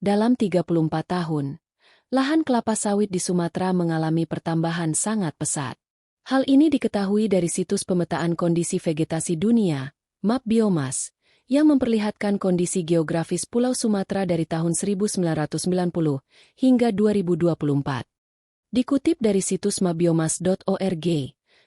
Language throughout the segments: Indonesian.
Dalam 34 tahun, lahan kelapa sawit di Sumatera mengalami pertambahan sangat pesat. Hal ini diketahui dari situs pemetaan kondisi vegetasi dunia, Map Biomas, yang memperlihatkan kondisi geografis Pulau Sumatera dari tahun 1990 hingga 2024. Dikutip dari situs mapbiomas.org,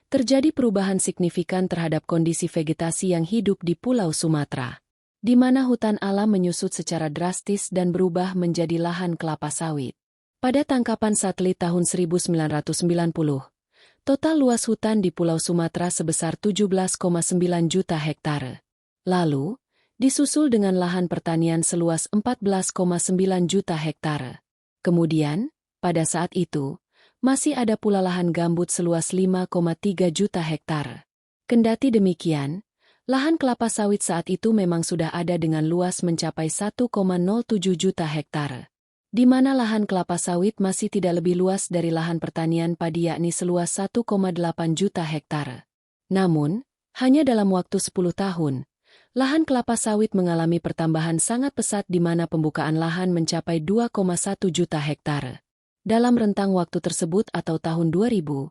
terjadi perubahan signifikan terhadap kondisi vegetasi yang hidup di Pulau Sumatera, di mana hutan alam menyusut secara drastis dan berubah menjadi lahan kelapa sawit. Pada tangkapan satelit tahun 1990, total luas hutan di Pulau Sumatera sebesar 17,9 juta hektare. Lalu, disusul dengan lahan pertanian seluas 14,9 juta hektare. Kemudian, pada saat itu, masih ada pula lahan gambut seluas 5,3 juta hektare. Kendati demikian, lahan kelapa sawit saat itu memang sudah ada dengan luas mencapai 1,07 juta hektare, di mana lahan kelapa sawit masih tidak lebih luas dari lahan pertanian padi yakni seluas 1,8 juta hektare. Namun, hanya dalam waktu 10 tahun, lahan kelapa sawit mengalami pertambahan sangat pesat di mana pembukaan lahan mencapai 2,1 juta hektare. Dalam rentang waktu tersebut atau tahun 2000,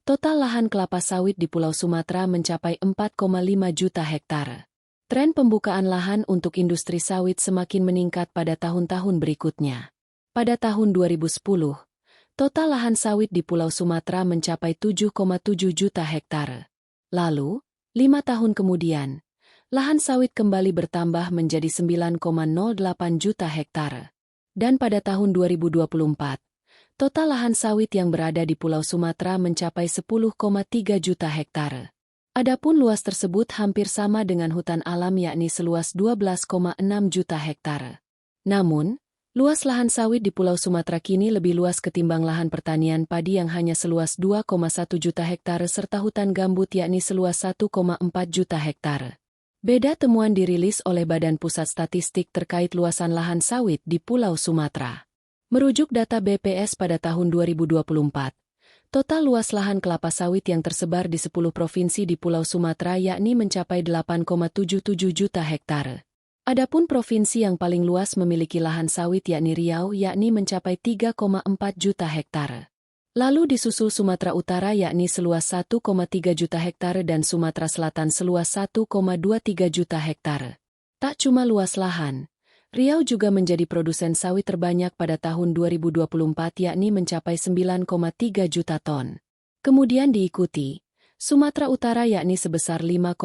total lahan kelapa sawit di Pulau Sumatera mencapai 4,5 juta hektare. Tren pembukaan lahan untuk industri sawit semakin meningkat pada tahun-tahun berikutnya. Pada tahun 2010, total lahan sawit di Pulau Sumatera mencapai 7,7 juta hektare. Lalu, 5 tahun kemudian, lahan sawit kembali bertambah menjadi 9,08 juta hektare. Dan pada tahun 2024, total lahan sawit yang berada di Pulau Sumatera mencapai 10,3 juta hektare. Adapun luas tersebut hampir sama dengan hutan alam yakni seluas 12,6 juta hektare. Namun, luas lahan sawit di Pulau Sumatera kini lebih luas ketimbang lahan pertanian padi yang hanya seluas 2,1 juta hektare serta hutan gambut yakni seluas 1,4 juta hektare. Beda temuan dirilis oleh Badan Pusat Statistik terkait luasan lahan sawit di Pulau Sumatera. Merujuk data BPS pada tahun 2024, total luas lahan kelapa sawit yang tersebar di 10 provinsi di Pulau Sumatera yakni mencapai 8,77 juta hektare. Adapun provinsi yang paling luas memiliki lahan sawit yakni Riau yakni mencapai 3,4 juta hektare. Lalu disusul Sumatera Utara yakni seluas 1,3 juta hektare dan Sumatera Selatan seluas 1,23 juta hektare. Tak cuma luas lahan, Riau juga menjadi produsen sawit terbanyak pada tahun 2024 yakni mencapai 9,3 juta ton. Kemudian diikuti Sumatera Utara yakni sebesar 5,05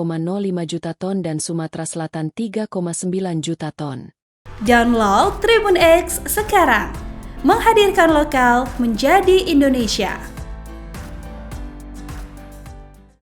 juta ton dan Sumatera Selatan 3,9 juta ton. Download Tribun X sekarang, menghadirkan lokal menjadi Indonesia.